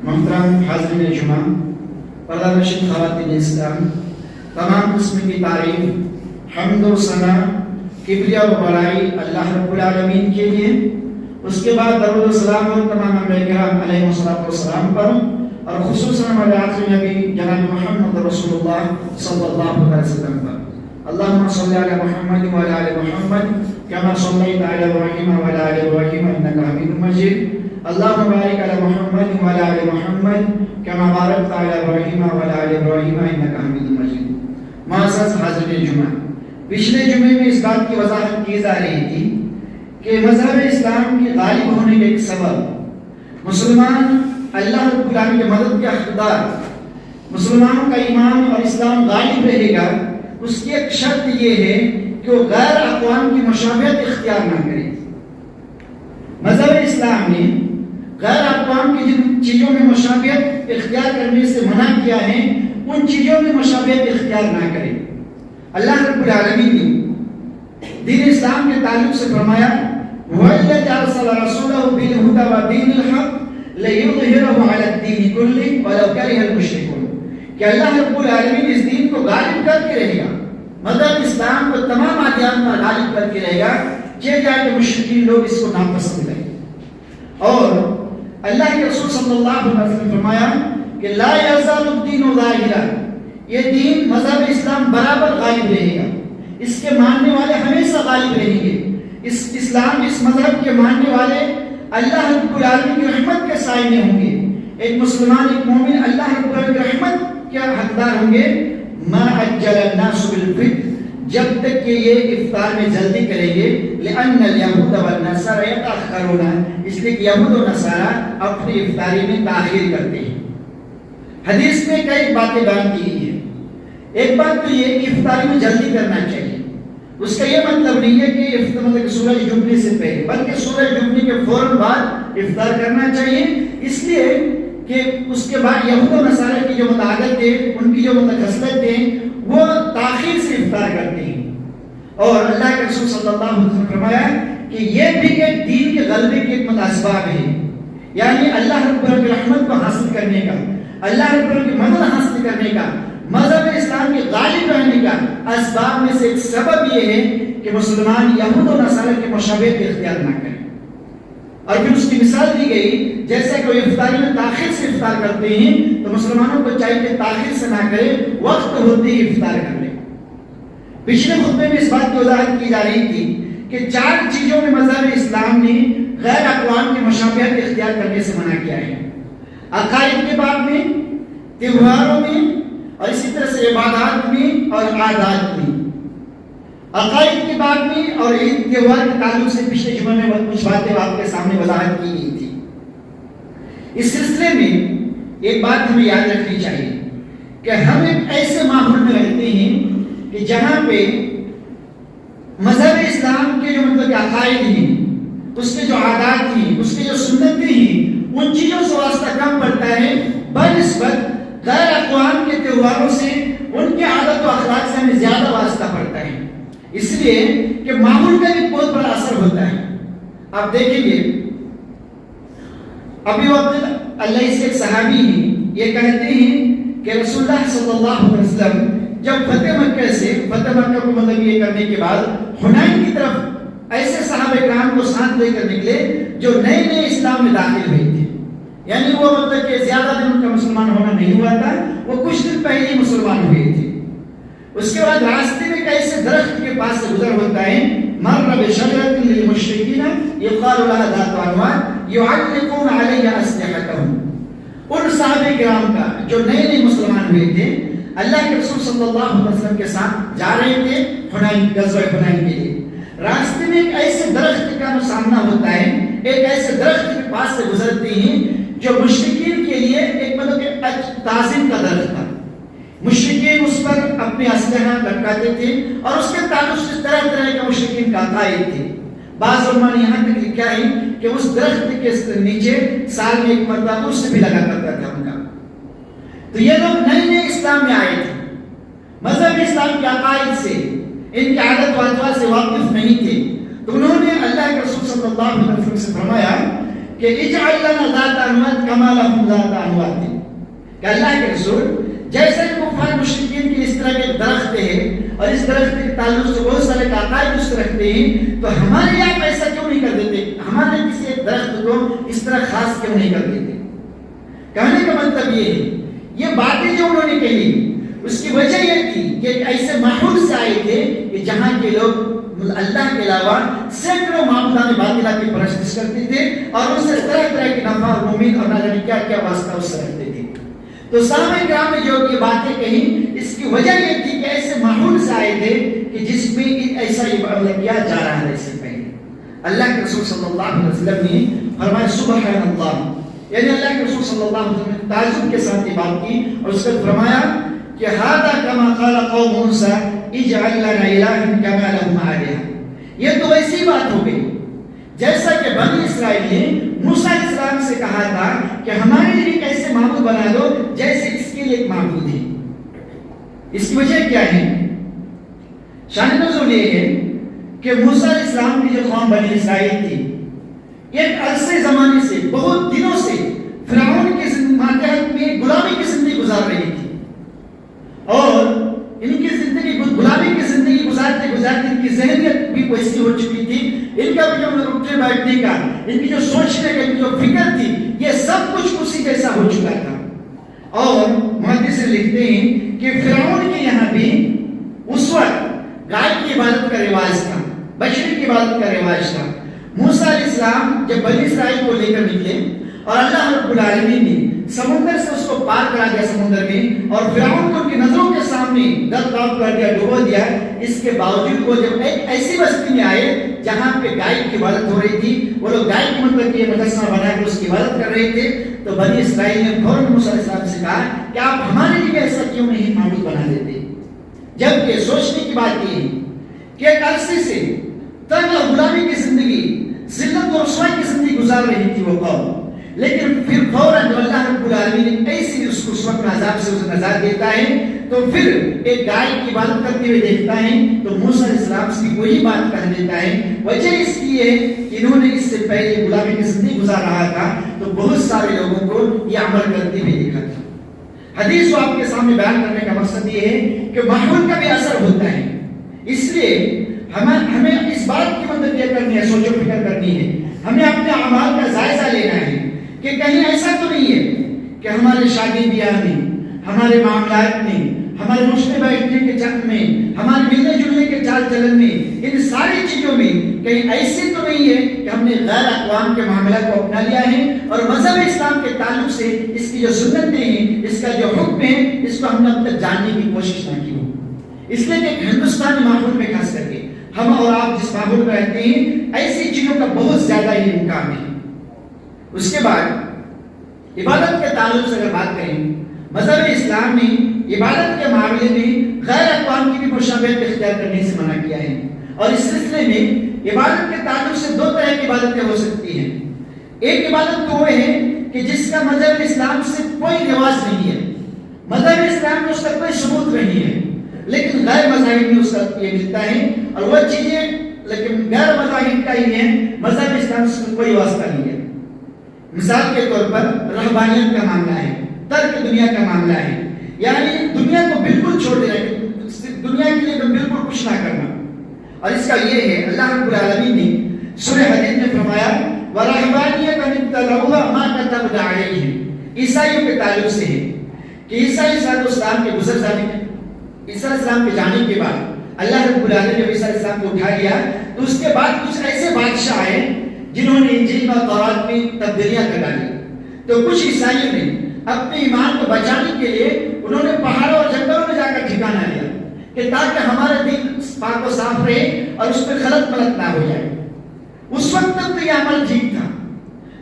محترم حاضرین جمعہ، پردہ نشین خواتین اسلام، تمام قسم کی تعریف، حمد و ثنا، کبریاء و بڑائی اللہ رب العالمین کے لیے، اس کے بعد درود و سلام اور تمام انبیاء کرام علیہ السلام پر، اور خصوصاً ہمارے آخری نبی جناب محمد رسول اللہ صلی اللہ علیہ وسلم پر۔ اللہم صلی علی محمد و علی آل محمد کما صلیت علی ابراہیم و علی آل ابراہیم انک حمید مجید۔ اللہم بارک علی محمد و علی آل محمد کما بارکت علی ابراہیم و علی آل ابراہیم انک حمید مجید۔ معزز حاضرین جمعہ، پچھلے جمعے میں اس بات کی وضاحت کی جا رہی تھی کہ مذہب اسلام کی غالب ہونے کے ایک سبب مسلمان اللہ رب العالمین کی مدد کے حقدار، مسلمانوں کا ایمان اور اسلام غالب رہے گا، اس کی ایک شرط یہ ہے کہ وہ غیر اقوام کی مشابہت اختیار نہ کرے۔ مذہب اسلام نے غیر اقوام کی جن چیزوں میں مشابہت اختیار کرنے سے منع کیا ہے، ان چیزوں میں مشابہت اختیار نہ کرے۔ اللہ رب العالمین نے دین اسلام کے تعلق سے فرمایا وَالَّذِي أَرْسَلَ رَسُولَهُ بِالْهُدَى وَدِينِ الْحَقِّ لِيُظْهِرَهُ عَلَى الدِّينِ كُلِّهِ وَلَوْ كَرِهَ الْمُشْرِكُونَ کہ اللہ رب العالمین اس دین کو غالب کر کے رہے گا، مذہب اسلام کو تمام ادیان پر غالب کر کے رہے گا، یہ جائے کہ مشرکین لوگ اس کو ناپسند کریں۔ اور اللہ کے رسول صلی اللہ علیہ وسلم نے فرمایا کہ لا یزال الدین ظاہرا، یہ دین مذہب اسلام برابر غالب رہے گا، اس کے ماننے والے ہمیشہ غالب رہیں گے۔ اسلام اس مذہب کے ماننے والے اللہ رب العالمین کی رحمت کے سائے ہوں گے۔ ایک مسلمان، ایک مومن اللہ رب العالمین کی رحمت کے حقدار ہوں گے۔ ما عجل الناس بالفطر، جب تک کہ یہ افطار میں جلدی کریں گے، لأن اليهود والنصارى يتأخرون، اس لیے کہ یہود و نصارہ اپنی افطاری میں تاخیر کرتے ہیں۔ حدیث میں کئی باتیں بیان کی گئی ہیں۔ ایک بات تو یہ کہ افطاری میں جلدی کرنا چاہیے، اس کا یہ مطلب نہیں ہے کہ مطلب کہ سورج ڈوبنے سے پہلے، بلکہ سورج ڈوبنے کے فوراً بعد افطار کرنا چاہیے، اس لیے کہ اس کے بعد یہود و نصارہ کی جو عادت ہے، ان کی جو خصلت ہے، وہ تاخیر سے افطار کرتے ہیں۔ اور اللہ کے رسول صلی اللہ علیہ وسلم نے فرمایا کہ یہ بھی ایک دین کے غلبے کے ایک اسباب ہے، یعنی اللہ رب العالمین کی رحمت کو حاصل کرنے کا، اللہ رب العالمین کی مدد حاصل کرنے کا، مذہب اسلام کے غالب رہنے کا اسباب میں سے ایک سبب یہ ہے کہ مسلمان یہود و نصارہ کی مشابہت اختیار نہ کریں۔ اور پھر اس کی مثال دی گئی، جیسا کہ وہ افطاری میں تاخیر سے افطار کرتے ہیں تو مسلمانوں کو چاہیے کہ تاخیر سے نہ کرے، وقت ہوتے ہی افطار کر لیں۔ پچھلے خطبے میں اس بات کی وضاحت کی جا رہی تھی کہ 4 چیزوں میں مذہب اسلام نے غیر اقوام کی مشابہت اختیار کرنے سے منع کیا ہے۔ عقائد کے باب میں، تہواروں میں، اور اسی طرح سے عبادات میں اور عادات میں۔ عقائد کی بات میں اور عید تہوار کے تعلق سے پچھلے جمعے میں کچھ باتیں آپ کے سامنے وضاحت کی گئی تھی۔ اس سلسلے میں ایک بات ہمیں یاد رکھنی چاہیے کہ ہم ایک ایسے ماحول میں رہتے ہیں کہ جہاں پہ مذہب اسلام کے جو مطلب کہ عقائد ہیں، اس کے جو عادات ہیں، اس کے جو سنتیں ہیں، ان چیزوں سے واسطہ کم پڑتا ہے، بنسبت غیر اقوام کے تہواروں سے، ان کے عادت و اخلاق سے ہمیں زیادہ واسطہ پڑتا ہے، اس لیے کہ ماحول کا بھی بہت بڑا اثر ہوتا ہے۔ آپ دیکھیں گے ابھی وقت اللہ سے ایک صحابی ہیں، یہ کہتے ہیں کہ رسول اللہ صلی اللہ علیہ وسلم جب فتح مکہ کو مطلب یہ کرنے کے بعد حنین کی طرف ایسے صحابہ کرام کو ساتھ لے کر نکلے جو نئے اسلام میں داخل ہوئے تھے، یعنی وہ مطلب کہ زیادہ دن ان کا مسلمان ہونا نہیں ہوا تھا، وہ کچھ دن پہلے ہی مسلمان ہوئے تھے۔ اس کے بعد راستے میں ایسے درخت کے پاس سے گزر ہوتا ہے، مر بشجرۃ للمشرکین یقال لها ذات عنوان یعلقون علیها اسلحتهم۔ ان صحابہ کرام کا جو نئے مسلمان ہوئے تھے، اللہ کے رسول صلی اللہ علیہ وسلم کے ساتھ جا رہے تھے حنین، غزوہ حنین کے لیے۔ راستے میں ایک ایسے درخت کا سامنا ہوتا ہے، ایک ایسے درخت کے پاس سے گزرتے ہیں جو مشرکین کے لیے ایک مطلب کہ تعظیم کا درخت تھا۔ مشرکین اس پر اپنے اسلحہ لٹکاتے تھے اور اس کے تعلق سے طرح طرح کے مشرکین کا عقائد تھے۔ بعض علماء نے یہاں تک لکھا ہے کہ اس درخت کے نیچے سال میں ایک مرتبہ اس سے بھی لگا کرتا تھا ان کا۔ تو یہ لوگ نئے اسلام میں آئے تھے، مذہب اسلام کے عقائد سے، ان کی عادت و اطوار سے واقف نہیں تھے، تو انہوں نے اللہ کے رسول صلی اللہ علیہ وسلم سے فرمایا کہ اجعل لنا ذات انوات کما لهم ذات انوات، کہ اللہ کے رسول جیسے کفار مشرکین کے اس طرح کے درخت ہیں اور اس درخت کے تعلق سے بہت سارے عقائد اس رکھتے ہیں، تو ہمارے یہاں ایسا کیوں نہیں کر دیتے؟ ہمارے کسی ایک درخت کو اس طرح خاص کیوں نہیں کر دیتے؟ کہنے کا مطلب یہ ہے، یہ باتیں جو انہوں نے کہی اس کی وجہ یہ تھی کہ ایسے ماحول سے آئے تھے کہ جہاں کے لوگ اللہ کے علاوہ سینکڑوں معبودان باطلہ کی پرستش کرتے تھے اور ان سے طرح طرح کی نفع اور امید اور نہ جانے کیا کیا واسطہ اس سے رکھتے تھے۔ تو صحابہ کرام نے جو یہ باتیں کہیں اس کی وجہ یہ تھی کہ ایسے ماحول سے آئے تھے کہ جس میں ایسا عبادت کیا جا رہا ہے۔ اس سے پہلے اللہ کے رسول صلی اللہ علیہ وسلم نے فرمایا سبحان اللہ، یعنی اللہ کے رسول صلی اللہ علیہ وسلم نے تعجب کے ساتھ یہ بات کی اور اس کو فرمایا کہ ھذا کما قال قوم موسی اجعل لنا الہا کما لهم آلہہ، یہ تو ایسی بات ہو گئی جیسا کہ بنی اسرائیل نے موسیٰ علیہ السلام سے کہا تھا کہ ہمارے لیے ایک ایسے معبود بنا دو جیسے اس کے لیے ایک معبود ہے۔ اس کی وجہ کیا ہے؟ شان نزول یہ ہے کہ موسیٰ علیہ السلام کی جو قوم بنی اسرائیل تھی، ایک عرصے زمانے سے بہت دنوں سے فرعون کے ماتحت میں غلامی کی زندگی گزار رہی تھی، اور ان کی زندگی غلامی کی زندگی گزارتے گزارتے ان کی ذہنیت بھی ویسی ہو چکی تھی، ان کا بھی جو اٹھنے بیٹھنے کا، ان کی جو سوچنے کا، ان کی جو فکر تھی، یہ سب کچھ اسی جیسا ہو چکا تھا۔ اور محدث لکھتے ہیں کہ فرعون کے یہاں بھی اس وقت گائے کی عبادت کا رواج تھا، بچڑے کی عبادت کا رواج تھا۔ موسیٰ علیہ السلام جب بنی اسرائیل کو لے کر نکلے اور اللہ رب العالمین نے سمندر سے اس کو پار کرا دیا سمندر میں، اور فرعون کو ان کی نظروں کے سامنے غرق کر دیا، ڈبو دیا، اس کے باوجود وہ جب ایک ایسی بستی میں آئے جہاں پہ گائے کی عبادت ہو رہی تھی، وہ لوگ گائے کی مطلب یہ مجسمہ بنا کر اس کی عبادت کر رہے تھے، تو بنی اسرائیل نے فوراً موسیٰ علیہ السلام سے کہا کہ آپ ہمارے لیے ایسا کیوں نہیں معبود بنا دیتے؟ جبکہ سوچنے کی بات یہ ہے کہ ایک عرصے سے تنگ اور غلامی کی زندگی، ذلت اور رسوائی کی زندگی گزار رہی تھی وہ قوم، لیکن پھر فوراً جو اللہ رب العالمین ایسی اس کو اس وقت عذاب سے اسے نجات دیتا ہے، تو پھر ایک گائے کی عبادت کرتے ہوئے دیکھتا ہے تو موسیٰ علیہ السلام سے وہی بات کہہ دیتا ہے۔ وجہ اس کی ہے کہ انہوں نے اس سے پہلے غلامی کی زندگی گزار رہا تھا تو بہت سارے لوگوں کو یہ عمل کرتے ہوئے دیکھا تھا۔ حدیث کو آپ کے سامنے بیان کرنے کا مقصد یہ ہے کہ ماحول کا بھی اثر ہوتا ہے، اس لیے ہمیں اس بات کی مدد یہ کرنی ہے، سوچ و فکر کرنی ہے، ہمیں اپنے اعمال کا جائزہ لینا ہے کہ کہیں ایسا تو نہیں ہے کہ ہمارے شادی بیاہ میں، ہمارے معاملات میں، ہمارے اٹھنے بیٹھنے کے چک میں، ہمارے ملنے جلنے کے چال چلن میں، ان ساری چیزوں میں کہیں ایسے تو نہیں ہے کہ ہم نے غیر اقوام کے معاملات کو اپنا لیا ہے اور مذہب اسلام کے تعلق سے اس کی جو سنتیں ہیں، اس کا جو حکم ہے، اس کو ہم نے اب تک جاننے کی کوشش نہ کی ہو۔ اس لیے کہ ہندوستانی ماحول میں خاص کر کے ہم اور آپ جس ماحول میں رہتے ہیں، ایسی چیزوں کا بہت زیادہ ہی امکان ہے۔ اس کے بعد عبادت کے تعلق سے اگر بات کریں، مذہب اسلام نے عبادت کے معاملے میں غیر اقوام کی بھی مشابہت اختیار کرنے سے منع کیا ہے، اور اس سلسلے میں عبادت کے تعلق سے دو طرح کی عبادتیں ہو سکتی ہیں۔ ایک عبادت تو وہ ہے کہ جس کا مذہب اسلام سے کوئی رواج نہیں ہے، مذہب اسلام میں اس کا کوئی ثبوت نہیں ہے، لیکن غیر مذاہب میں اس کا یہ ملتا ہے، اور وہ چیزیں لیکن غیر مذاہب کا ہی ہے، مذہب اسلام سے کوئی واسطہ نہیں ہے۔ مثال کے طور پر رہبانیت کا معاملہ ہے، ترک دنیا کا معاملہ ہے، یعنی دنیا کو بالکل چھوڑ دینا، دنیا کے لیے بالکل کچھ نہ کرنا، اور اس کا یہ ہے اللہ رب العالمین نے سورہ حدید میں فرمایا وَرَهْبَانِيَّةً ابْتَدَعُوهَا مَا كَتَبْنَا عَلَيْهِمْ، عیسائیوں کے تعلق سے ہے کہ عیسیٰ علیہ السلام کے گزر جانے کے، عیسیٰ علیہ السلام کے جانے کے بعد اللہ رب العالمین نے عیسیٰ علیہ السلام کو اٹھا لیا، تو اس کے بعد کچھ ایسے بادشاہ آئے جنہوں نے انجیل اور تورات میں تبدیلیاں کر ڈالی، تو کچھ عیسائیوں نے اپنے ایمان کو بچانے کے لیے انہوں نے پہاڑوں اور جنگلوں میں جا کر ٹھکانہ لیا کہ تاکہ ہمارا دل پاک و صاف رہے اور اس پہ خلط ملط نہ ہو جائے۔ اس وقت تک تو یہ عمل ٹھیک تھا،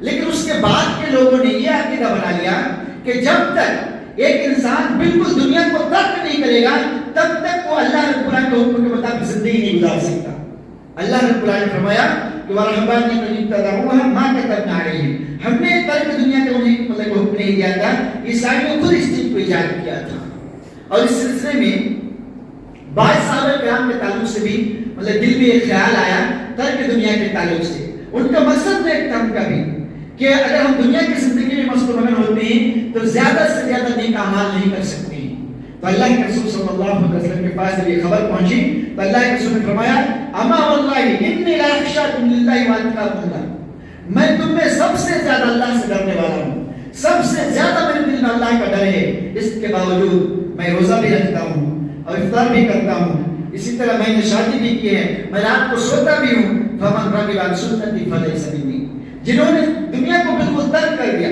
لیکن اس کے بعد کے لوگوں نے یہ عقیدہ بنا لیا کہ جب تک ایک انسان بالکل دنیا کو ترک نہیں کرے گا تب تک وہ اللہ رب العالمین کے حکم کے مطابق زندگی نہیں گزار سکتا۔ اللہ رب العالمین نے فرمایا کہ وَرَهْبَانِيَّةً ابْتَدَعُوهَا مَا كَتَبْنَا عَلَيْهِمْ، ہم نے ترک دنیا کے انہیں مطلب حکم نہیں دیا تھا، عیسائی نے خود اس چیز کو ایجاد کیا تھا۔ اور اس سلسلے میں بعض صحابہ کرام کے تعلق سے بھی مطلب دل میں ایک خیال آیا ترک دنیا کے تعلق سے، ان کا مقصد ایک تھا ان کا بھی کہ اگر ہم دنیا کی زندگی میں مست و مگن ہوتے ہیں تو زیادہ سے زیادہ نیک اعمال نہیں کر سکتے ہیں. تو اللہ کے رسول صلی اللہ علیہ وسلم کے پاس جب یہ خبر پہنچی تو اللہ کے رسول نے فرمایا اما واللہ انی لا اخشاکم للہ واتقاکم اللہ، میں تم میں سب سے زیادہ اللہ سے ڈرنے والا ہوں، سب سے زیادہ میرے دل میں اللہ کا ڈر ہے. اس کے باوجود میں روزہ بھی رکھتا ہوں اور افطار بھی کرتا ہوں، اسی طرح میں نے شادی بھی کی ہے، میں رات کو سوتا بھی ہوں. فمن رغب عن سنتی فلیس منی، جنہوں نے دنیا کو بالکل ترک کر دیا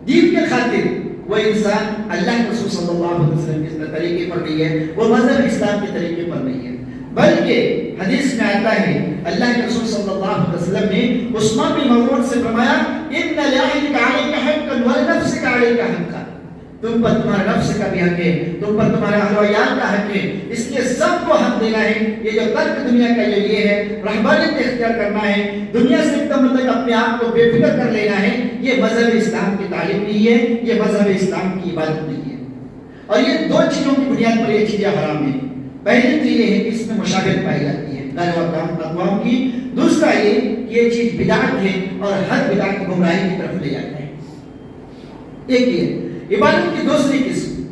دین کے خاطر، وہ انسان اللہ کے رسول صلی اللہ علیہ وسلم کے طریقے پر نہیں ہے، وہ مذہب اسلام کے طریقے پر نہیں ہے. بلکہ حدیث میں آتا ہے اللہ کے رسول صلی اللہ علیہ وسلم نے عثمان بن مظعون سے فرمایا ان لأهلك عليك حقا ولنفسك عليك حقا، تم پر تمہارے نفس کا بھی حق ہے، تم پر تمہارے اہل و عیال کا حق ہے، اس لیے سب کو حق دینا ہے. یہ جو ترک دنیا کا یہ ہے، رہبانیت اختیار کرنا ہے، دنیا سے ایک دم مطلب اپنے آپ کو بے فکر کر لینا ہے، یہ مذہب اسلام کی تعلیم نہیں ہے، یہ مذہب اسلام کی عبادت نہیں ہے. اور یہ دو چیزوں کی بنیاد پر یہ چیزیں حرام ہیں. پہلی تو یہ ہے کہ اس میں مشابہت پائی جاتی ہے غیر اقوام کی، دوسرا یہ کہ یہ چیز بدعت ہے اور ہر بدعت گمراہی کی طرف لے جاتا ہے. ایک یہ عبادت کی دوسری قسم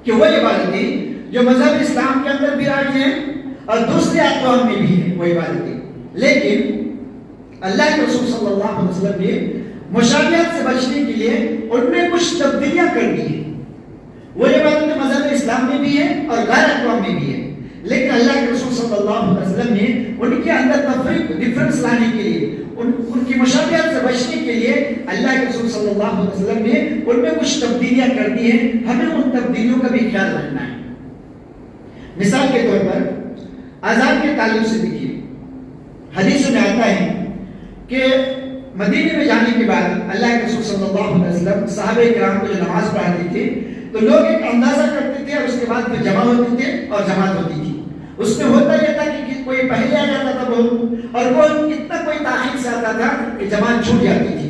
کہ وہ عبادتیں جو مذہب اسلام کے اندر بھی راج ہیں اور دوسرے اقوام میں بھی ہیں وہ عبادتیں، لیکن اللہ کے رسول صلی اللہ علیہ وسلم نے مشابہت سے بچنے کے لیے ان میں کچھ تبدیلیاں کر دی ہیں. وہ عبادتیں مذہب اسلام میں بھی ہیں اور غیر اقوام میں بھی ہیں، لیکن اللہ کے رسول صلی اللہ علیہ وسلم نے ان کے اندر تفریق ڈفرنس لانے کے لیے، ان کی مشابہت سے بچنے کے لیے اللہ کے رسول صلی اللہ علیہ وسلم نے ان میں کچھ تبدیلیاں کر دی ہیں. ہمیں ان تبدیلیوں کا بھی خیال رکھنا ہے. مثال کے طور پر اذان کے تعلق سے دیکھیے، حدیث میں آتا ہے کہ مدینے میں جانے کے بعد اللہ کے رسول صلی اللہ علیہ وسلم صحابہ کرام کو جو نماز پڑھاتے تھے تو لوگ ایک اندازہ کرتے تھے اور اس کے بعد پھر جمع ہوتے تھے اور جماعت ہوتی تھی. اس میں ہوتا یہ تھا کہ کوئی پہلے آ جاتا تھا بہت، اور کوئی اتنا کوئی تاخیر سے آتا تھا کہ جماعت چھوٹ جاتی تھی.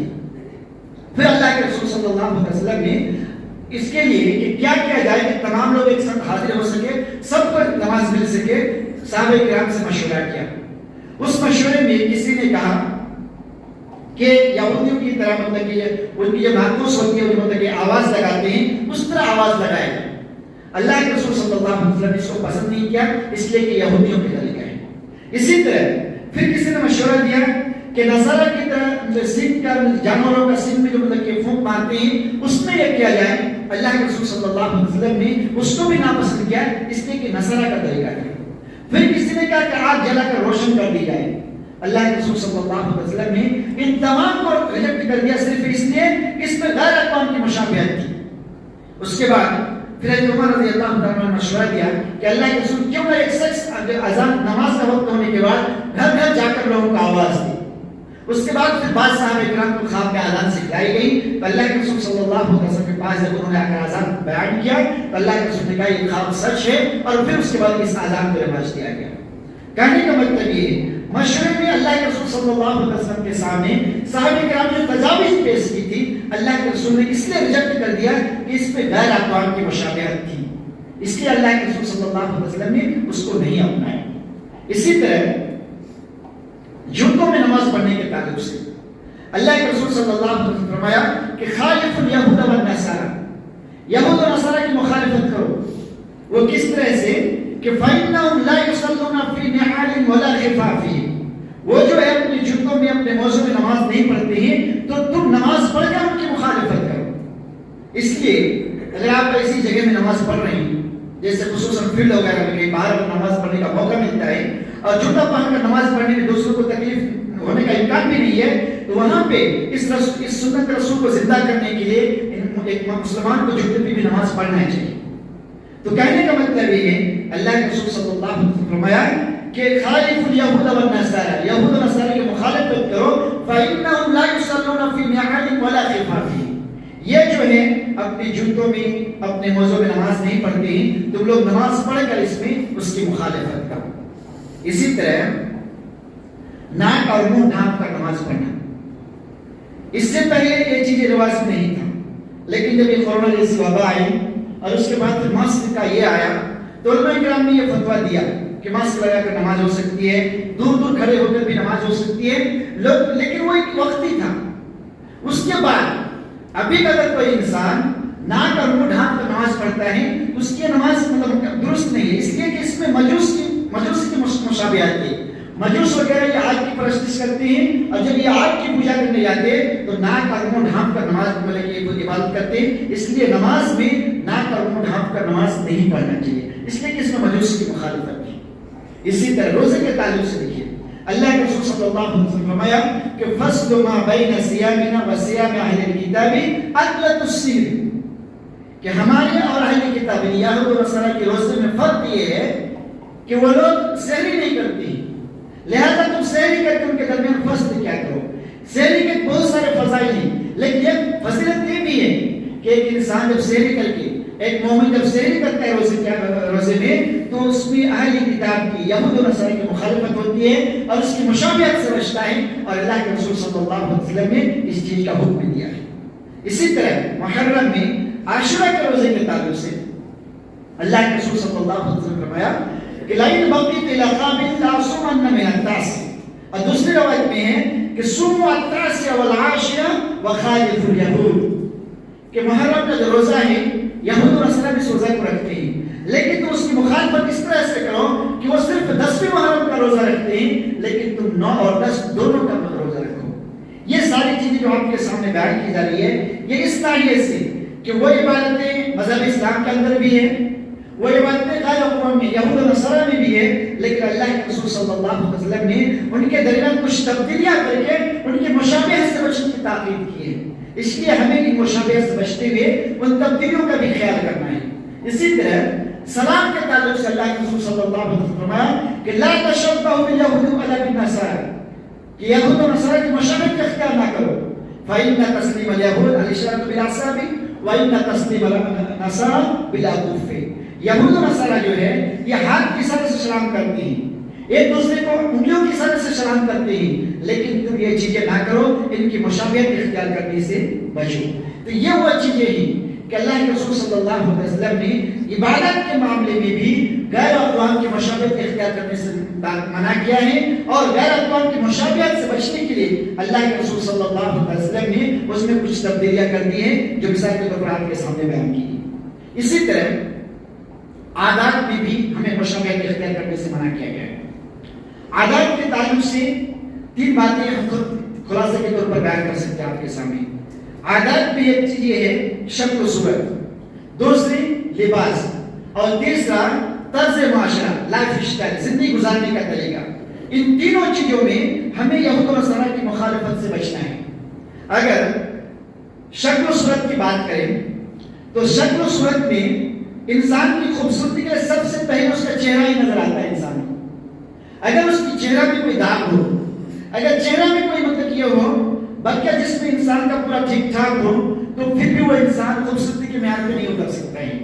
پھر اللہ کے رسول صلی اللہ علیہ وسلم نے اس کے لیے کہ کیا کیا جائے کہ تمام لوگ ایک ساتھ حاضر ہو سکے، سب کو نماز مل سکے، صحابہ کرام سے مشورہ کیا. اس مشورے میں کسی نے کہا کہ یہودیوں کی طرح مطلب کہ ان کی جو معکوس ہوتی ہے مطلب کہ آواز لگاتے ہیں اس طرح آواز لگائے گا. اللہ کے رسول صلی اللہ علیہ وسلم نے اس کو پسند نہیں کیا، اس لیے کہ یہودیوں کے طریقہ ہے. اسی طرح پھر کسی نے مشورہ دیا کہ نصارہ کی طرح سنگ کا جانوروں کا سنگ میں جو مطلب کہ پھونک مارتے ہیں اس میں یہ کیا جائے. اللہ کے رسول صلی اللہ علیہ وسلم نے اس کو بھی ناپسند کیا، اس لیے کہ نصارہ کا طریقہ ہے. پھر کسی نے کہا کہ آگ جلا کر روشن کر دی جائے. اللہ کے رسول صلی اللہ علیہ وسلم نے ان تمام کو ریجیکٹ کر دیا صرف اس لیے کہ اس میں غیر اقوام کی مشابہت تھی. اس کے بعد پھر عمر رضی اللہ عنہ نے مشورہ دیا کہ اللہ کے رسول کیوں نہ ایک شخص اذان نماز کا وقت ہونے کے بعد گھر گھر جا کر لوگوں کو آواز دی. اس کے بعد پھر بعض صحابہ کرام کو خواب میں اذان سکھلائی گئی. تو اللہ کے رسول صلی اللہ علیہ وسلم کے پاس جب انہوں نے آ کر اذان بیان کیا تو اللہ کے رسول نے کہا یہ خواب سچ ہے، اور پھر اس کے بعد اس اذان کو رواج دیا گیا. کہنے کا مطلب یہ ہے مشورے میں اللہ کے رسول صلی اللہ علیہ وسلم کے سامنے صحابہ کرام نے تجاویز پیش کی تھی، اللہ کے رسول نے اس لیے ریجیکٹ کر دیا کہ اس میں غیر اقوام کی مشابہت تھی، اس لیے اللہ کے رسول صلی اللہ علیہ وسلم نے اس کو نہیں اپنایا. اسی طرح جمعوں میں نماز پڑھنے کے تعلق سے اللہ کے رسول صلی اللہ علیہ وسلم نے فرمایا کہ خالف الیہود والنصارى، یہود و نصارہ کی مخالفت کرو. وہ کس طرح سے کہ فَإِنَّهُمْ لَا يُصَلُّونَ فِي نِعَالٍ وَلَا خِفَافٍ، وہ جو ہے اپنے جوتوں میں اپنے موضوع میں نماز نہیں پڑھتے ہیں تو تم نماز پڑھ کر ان کی مخالفت کرو. اس لیے اگر آپ ایسی جگہ میں نماز پڑھ رہے ہیں جیسے خصوصاً فیلڈ وغیرہ میں کہیں باہر نماز پڑھنے کا موقع ملتا ہے اور جوتا پہن کر نماز پڑھنے میں دوسروں کو تکلیف ہونے کا امکان بھی نہیں ہے، تو وہاں پہ اس سنت رسول کو زندہ کرنے کے لیے ایک مسلمان کو جوتے پہ بھی نماز پڑھنا چاہیے. تو کہنے کا مطلب یہ ہے اللہ کے رسول صلی اللہ علیہ وسلم فرمایا کہ خالف الیہود والنصارى، یہود و نصارہ کی مخالفت کرو. فإنهم لا يصلون في نعال ولا خفاف، یہ جو ہے اپنے جوتوں میں اپنے موضوع میں نماز نہیں پڑھتے ہیں، تم لوگ نماز پڑھ کر اس میں اس کی مخالفت کرو. اسی طرح ناک اور منہ ڈھانپ کر نماز پڑھنا، اس سے پہلے یہ چیزیں رواج میں نہیں تھا، لیکن جب یہ کورونا جیسی وبا آئی اور اس کے بعد پھر ماسک کا یہ آیا تو علماء کرام نے یہ فتویٰ دیا کہ ماسک لگا کر نماز ہو سکتی ہے، دور دور کھڑے ہو کر بھی نماز ہو سکتی ہے. لیکن وہ ایک وقتی تھا، اس کے بعد ابھی اگر کوئی انسان ناک اور منہ ڈھانپ کر نماز پڑھتا ہے اس کی نماز درست نہیں ہے، اس لیے کہ اس میں مجوسی کی مشابہت ہے۔ مجوس وغیرہ یہ آگ کی پرستش کرتے ہیں، اور جب یہ آگ کی پوجا کرنے جاتے تو ناک اور منہ ڈھانپ کر نماز عبادت کرتے ہیں، اس لیے نماز میں ناک اور منہ ڈھانپ کر نماز نہیں پڑھنا چاہیے، اس لیے کہ اس میں مجوس کی مخالفت ہے۔ اسی طرح روزے کے تعلق سے دیکھیے اللہ کے رسول صلی اللہ علیہ وسلم فرمایا کہ فصل ما بین صیامنا و صیام اہل الکتاب اکلۃ السیر، کہ ہمارے اور اہل کتاب یہود و نصارہ کے روزے میں فرق یہ ہے کہ وہ لوگ سحری نہیں کرتے ہیں، لہذا تم سحری کر کے ان کے درمیان فصل کیا کرو۔ سحری کے بہت سارے فضائل ہیں، لیکن ایک فضیلت یہ بھی ہے کہ ایک انسان جب سحری کر کے، ایک مومن جب سحری کرتا ہے روزے میں، تو اس میں اہل کتاب کی یہود و نصارہ کی مخالفت ہوتی ہے اور اس کی مشابہت سے بچتا ہے، اور اللہ کے رسول صلی اللہ علیہ وسلم نے اس چیز کا حکم دیا ہے۔ اسی طرح محرم میں عاشورہ کے روزے کے تعلق سے اللہ کے رسول صلی اللہ علیہ وسلم نے فرمایا کہ لئن بقیت الی قابل لاصومن من التاسع، اور دوسری روایت میں ہے کہ صوموا التاسع والعاشر وخالفوا اليهود، کہ محرم کا جو روزہ ہے یہود و نصارہ بھی اس روزہ کو رکھتے ہیں، لیکن تم اس کی مخالفت اس طرح سے کرو کہ وہ صرف 10ویں محرم کا روزہ رکھتے ہیں، لیکن تم 9 اور 10 دونوں کا روزہ رکھو۔ یہ ساری چیزیں جو آپ کے سامنے بیان کی جا رہی ہے یہ اس طرح سے کہ وہ عبادتیں مذہب اسلام کے اندر بھی ہیں، وہ عبادتیں غیر اقوام میں یہود و نصارہ میں بھی ہے، لیکن اللہ کے رسول صلی اللہ علیہ وسلم نے ان کے درمیان کچھ تبدیلیاں کر کے ان کی مشابہت سے بچنے کی تاکید کی ہے، اس لیے ہمیں ان مشابہت سے بچتے ہوئے ان تبدیلیوں کا بھی خیال کرنا ہے۔ اسی طرح سلام کے تعلق سے اللہ کے رسول صلی اللہ علیہ وسلم فرمایا کہ لا تشبہوا بالیہود ولا بالنصارى، کہ یہود و نصارہ کی مشابہت کا اختیار نہ کرو، فإن تسلیم الیہود الاشارۃ بالاعصاب وإن تسلیم النصارى بالاکف، یہود و نصارہ جو ہے یہ ہاتھ کی اشارے سے سلام کرتے ہیں، ایک دوسرے کو انگلیوں کی اشارے سے سلام کرتے ہیں، لیکن تم یہ چیزیں نہ کرو، ان کی مشابہت اختیار کرنے سے بچو۔ تو یہ وہ چیزیں ہیں کہ اللہ کے رسول صلی اللہ علیہ وسلم نے عبادت کے معاملے میں بھی غیر اقوام کی مشابہت اختیار کرنے سے منع کیا ہے، اور غیر اقوام کی مشابہت سے بچنے کے لیے اللہ کے رسول صلی اللہ علیہ وسلم نے اس میں کچھ تبدیلیاں کر دی ہیں جو مثال کے طور پر آپ کے سامنے بیان کی۔ اسی طرح عادات میں بھی ہمیں مشابہت اختیار کرنے سے منع کیا گیا ہے۔ عادات کے تعلق سے 3 باتیں ہم خلاصے کے طور پر بیان کر سکتے ہیں آپ کے سامنے۔ عادات میں ایک چیز یہ ہے شکل و صورت، دوسری لباس، اور تیسرا طرز معاشرہ، لائف اسٹائل، زندگی گزارنے کا طریقہ۔ ان تینوں چیزوں میں ہمیں یہود و نصارہ کی مخالفت سے بچنا ہے۔ اگر شکل و صورت کی بات کریں تو شکل و صورت میں انسان کی خوبصورتی کے سب سے پہلے اس کا چہرہ ہی نظر آتا ہے انسان کو۔ اگر اس کی چہرہ میں کوئی داغ ہو، اگر چہرہ میں کوئی مطلب یہ ہو بلکہ جس میں انسان کا پورا ٹھیک ٹھاک ہو، تو پھر بھی وہ انسان خوبصورتی کے معیار پہ نہیں اتر سکتا ہے۔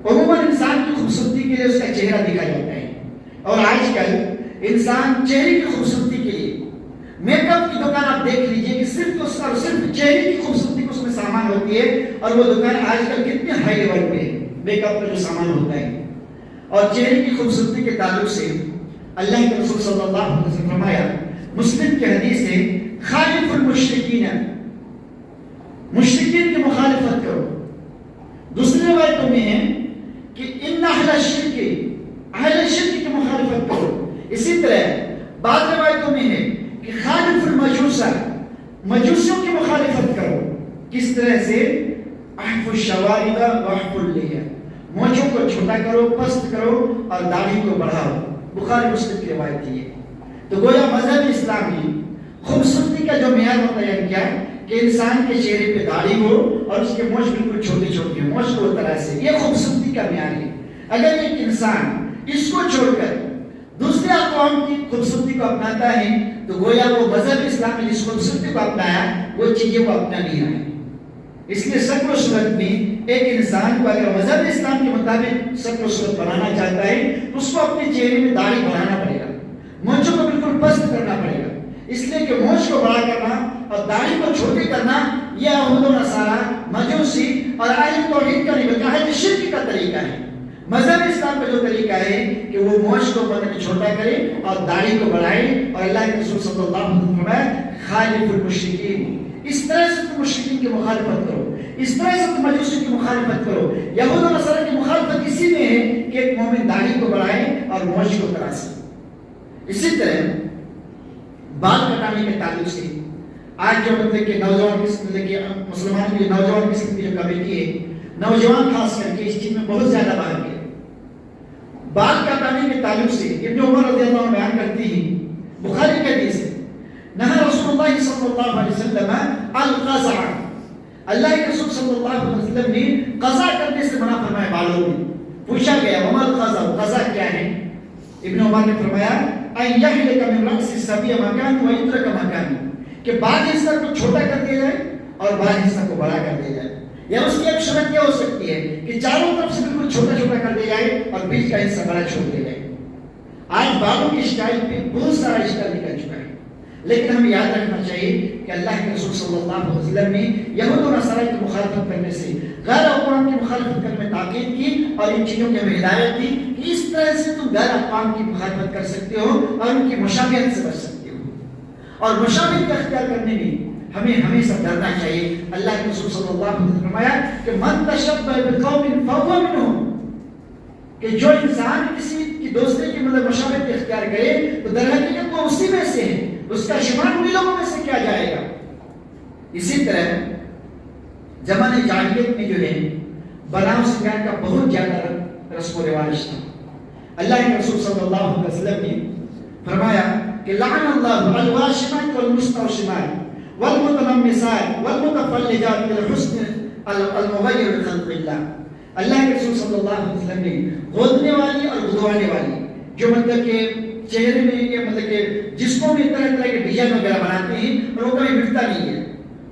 عموماً انسان کی خوبصورتی کے لیے اس کا چہرہ دیکھا جاتا ہے، اور آج کل انسان چہرے کی خوبصورتی کے لیے میک اپ کی دکان آپ دیکھ لیجئے کہ صرف اس کا صرف چہرے کی خوبصورتی کو اس میں سامان ہوتی ہے، اور وہ دکان آج کل کتنے ہائی لیول پہ ہے میک اپ کا جو سامان ہوتا ہے۔ اور چہرے کی خوبصورتی کے تعلق سے اللہ کے رسول صلی اللہ علیہ وسلم نے فرمایا، مسلم کی حدیث ہے، خالف المشرکین، مشرکین کی مخالفت کرو۔ دوسری روایتوں میں ہے کہ ان اہل الشرک، اہل شرک کی مخالفت کرو۔ اسی طرح بعض روایتوں میں ہے کہ خالف المجوس، مجوسیوں کی مخالفت کرو۔ کس طرح سے؟ احف الشوارب واحف اللحیہ، مونچھوں کو چھوٹا کرو، پست کرو، اور داڑھی کو بڑھاؤ۔ بخاری مسلم کی روایت ہے۔ تو گویا مذہب اسلامی خوبصورتی کا جو معیار متعین کیا کہ انسان کے چہرے پہ داڑھی ہو اور اس کے مونچھ بالکل چھوٹی چھوٹی ہو، مونچھ کو طرح سے، یہ خوبصورتی کا معیار ہے۔ اگر ایک انسان اس کو چھوڑ کر دوسرے اقوام کی خوبصورتی کو اپناتا ہے تو گویا وہ مذہب اسلام نے جس خوبصورتی کو اپنایا وہ چیزیں وہ اپنا نہیں ہے۔ اس لیے شکل و صورت میں ایک انسان کو اگر مذہب اسلام کے مطابق شکل و صورت بنانا چاہتا ہے تو اس کو اپنے چہرے میں داڑھی بڑھانا پڑے گا، مونچھوں کو بالکل پست کرنا پڑے گا، اس لیے کہ مونچھ کو بڑا کرنا اور داڑھی کو چھوٹی کرنا یہ یہود و نصارہ، مجوسی اور اہل توحید کا نہیں بلکہ اہل شرک کا طریقہ ہے۔ مذہب اسلام کا جو طریقہ ہے کہ وہ مونچھ کو مطلب چھوٹا کرے اور داڑھی کو بڑھائے، اور اللہ کے رسول صلی اللہ علیہ وسلم نے فرمایا خالف المشرکین، اس طرح سے تم مشرکین کی مخالفت کرو، اس طرح سے تم مجوسیوں کی مخالفت کرو۔ یہود و نصارہ کی مخالفت اسی میں ہے کہ ایک مومن داڑھی کو بڑھائے اور موچھ کو تراشے۔ اسی طرح بال کٹانے کے تعلق سے آج جو مطلب کہ نوجوان مطلب کہ مسلمانوں کی نوجوان قسم کی جو کمیٹی ہے، نوجوان خاص کر کے اس چیز میں بہت زیادہ باہر گئے۔ بال کٹانے کے تعلق سے ابن عمر رضی اللہ عنہ بیان کرتی ہیں، بخاری کے حدیث ہے، نہى رسول اللہ صلی اللہ علیہ وسلم القزع، اللہ کے رسول صلی اللہ علیہ وسلم نے قزع کرنے سے منع فرمایا بالوں میں۔ پوچھا گیا وما القزع، قزع کیا ہے؟ ابن عمر نے فرمایا ان یحلق من رأس الصبی مکان ویترک مکان، کہ بعض حصہ کو چھوٹا کر دیا جائے اور بعض حصہ کو بڑا کر دیا جائے۔ یا اس کی ایک شرط کیا ہو سکتی ہے کہ چاروں طرف سے بالکل چھوٹا چھوٹا کر دیا جائے اور بیچ کا حصہ بڑا چھوڑ دیا جائے۔ آج بالوں کی اسٹائل پہ بہت سارا اسٹائل نکل چکا ہے، لیکن ہمیں یاد رکھنا چاہیے کہ اللہ کے رسول صلی اللہ علیہ وسلم نے یہود و نصارہ کی مخالفت کرنے سے، غیر اقوام کی مخالفت کرنے میں تاکید کی اور ان چیزوں کی ہمیں ہدایت دی کہ اس طرح سے تم غیر اقوام کی مخالفت کر سکتے ہو اور ان کی مشابہت سے بچ سکتے ہو۔ اور مشابہت کا اختیار کرنے میں ہمیں ہمیشہ ڈرنا چاہیے۔ اللہ کے رسول صلی اللہ علیہ وسلم نے فرمایا کہ من تشبہ بقوم فهو منهم، کہ جو انسان کسی کی دوسرے کی مطلب مشابہت اختیار کرے تو در حقیقت وہ اسی میں سے ہے، اس کا شمار انہی لوگوں میں سے کیا جائے گا۔ اسی طرح زمانے جاہلیت میں جو ہے بناؤ سنگار کا بہت زیادہ رسم و رواج تھا۔ اللہ کے رسول صلی اللہ علیہ وسلم نے فرمایا کہ لعن اللہ الواشمات والمستوشمات والمتنمسات والمتفلجات بالحسن المغیر لخلق اللہ۔ اللہ کے رسول صلی اللہ علیہ وسلم نے غدنے والی اور غدوانے والی جو مطلب کہ چہرے میں یہ مطلب کہ جسموں میں طرح طرح کے ڈیزائن وغیرہ بناتے ہیں اور وہ کبھی مٹتا نہیں ہے،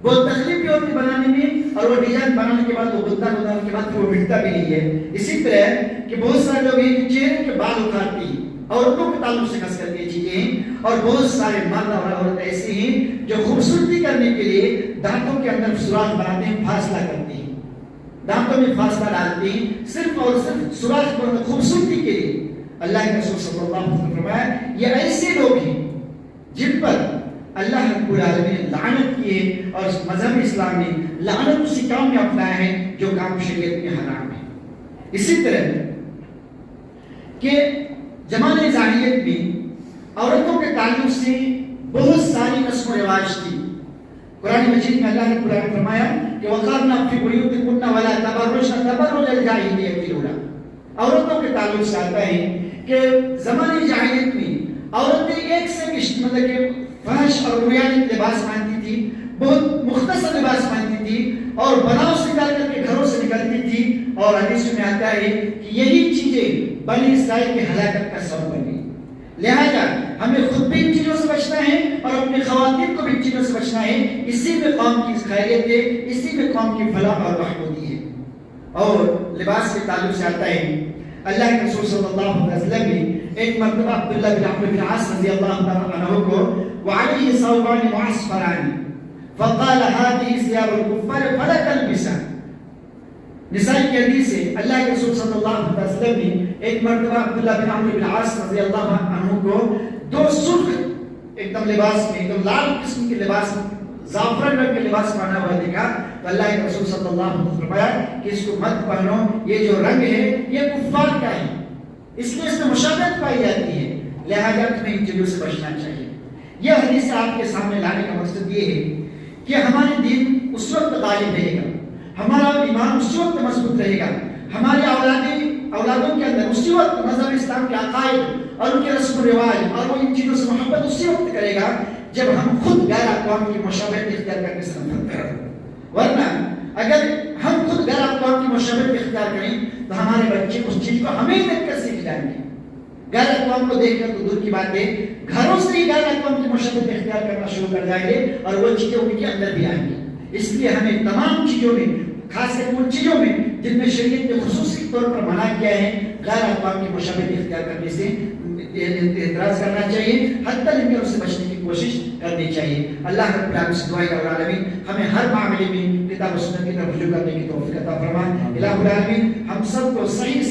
بہت تکلیف بھی ہوتی بنانے میں، اور وہ ڈیزائن بنانے کے بعد وہ گدنا گدانے کے بعد وہ مٹتا بھی نہیں ہے۔ اسی طرح کہ بہت سارے لوگ ہیں چہرے کے بال اکھاڑتے ہیں، عورتوں کے تعلق سے خاص کر کے چیزیں ہیں، اور بہت سارے مرد اور عورت ایسے ہیں جو خوبصورتی کرنے کے لیے دانتوں کے اندر سوراخ بناتے ہیں، فاصلہ کرتے ہیں، دانتوں میں فاصلہ ڈالتے ہیں صرف اور صرف سوراخ خوبصورتی کے لیے۔ اللہ کے رسول صلی اللہ علیہ وسلم نے فرمایا یہ ایسے لوگ ہیں جن پر اللہ رب العالمین نے لعنت کی ہے، اور مذہب اسلام نے لعنت اسی کام میں اپنایا ہے جو کام شریعت میں حرام ہے۔ اسی طرح کہ زمانے جاہلیت میں عورتوں کے تعلق سے بہت ساری رسم و رواج تھی۔ قرآن مجید میں اللہ رب العالمین نے فرمایا کہ وَقَرْنَ فِي بُيُوتِكُنَّ وَلَا تَبَرُّجْنَ تَبَرُّجَ الْجَاهِلِيَّةِ الْأُولَىٰ، عورتوں کے تعلق سے آتا ہے کہ زمانے جاہلیت میں عورتیں ایک سے مطلب کہ فحش اور رویانی لباس پہنتی تھی، بہت مختصر لباس پہنتی تھی اور بناؤ سنگار کر کے گھروں سے نکلتی تھی، اور حدیث میں آتا ہے کہ یہی چیزیں بنی اسرائیل کی ہلاکت کا سبب بن گئی۔ لہذا ہمیں خود بھی ان چیزوں سے بچنا ہے اور اپنے خواتین کو بھی ان چیزوں سے بچنا ہے، اسی میں قوم کی خیریت ہے، اسی میں قوم کی فلاح اور بہبودی ہے۔ اور لباس کے تعلق سے آتا ہے اللہ کے رسول صلی اللہ علیہ وسلم نے ایک مرتبہ عبداللہ بن عمرو بن العاص رضی اللہ عنہ کو وعليه ثوبان معصفران فقال هذه ثياب الكفار فلا تلبسها، نسائی کی حدیث ہے اللہ کے رسول صلی اللہ علیہ وسلم نے ایک مرتبہ عبداللہ بن عمرو بن العاص رضی اللہ عنہ کو دو سرخ ایک دم لباس میں، ایک دم لال قسم کے لباس میں، زعفران رنگ کے لباس پہنا ہوا دیکھا تو اللہ کے رسول صلی اللہ علیہ وسلم نے فرمایا کہ اس کو مت پہنو، یہ جو رنگ ہے یہ کفار کا ہے، اس لیے اس میں مشابہت پائی جاتی ہے، لہذا تمہیں ان چیزوں سے بچنا چاہیے۔ یہ حدیث آپ کے سامنے لانے کا مقصد یہ ہے کہ ہمارے دین اس وقت غالب رہے گا، ہمارا ایمان اسی وقت مضبوط رہے گا، ہمارے اولادوں کے اندر اسی وقت مذہب اسلام کے عقائد اور ان کے رسم و رواج اور وہ ان چیزوں سے محبت اسی وقت کرے گا جب ہم خود غیر اقوام کی مشابہت اختیار کرنے سے نفرت کریں۔ ورنہ اگر ہم خود غیر اقوام کی مشابہت اختیار کریں تو ہمارے بچے اس چیز کو ہمیں دیکھ کر سیکھ جائیں گے۔ غیر اقوام کو دیکھ کر تو دور کی بات ہے، گھروں سے ہی غیر اقوام کی مشابہت اختیار کرنا شروع کر جائیں گے اور وہ چیزیں ان کے اندر بھی آئیں گی۔ اس لیے ہمیں تمام چیزوں میں، خاص کر ان چیزوں میں جن میں شریعت نے خصوصی طور پر منع کیا ہے، غیر اقوام کی مشابہت اختیار کرنے سے اعتراض کرنا چاہیے، حتی الامکان سے بچنے کی کوشش کرنی چاہیے۔ اللہ رب العالمین سے دعا ہے کہ العالمین ہمیں ہر معاملے میں کتاب و سنت کی طرف رجوع کرنے کی توفیق عطا فرمائے۔ الہ العالمین ہم سب کو صحیح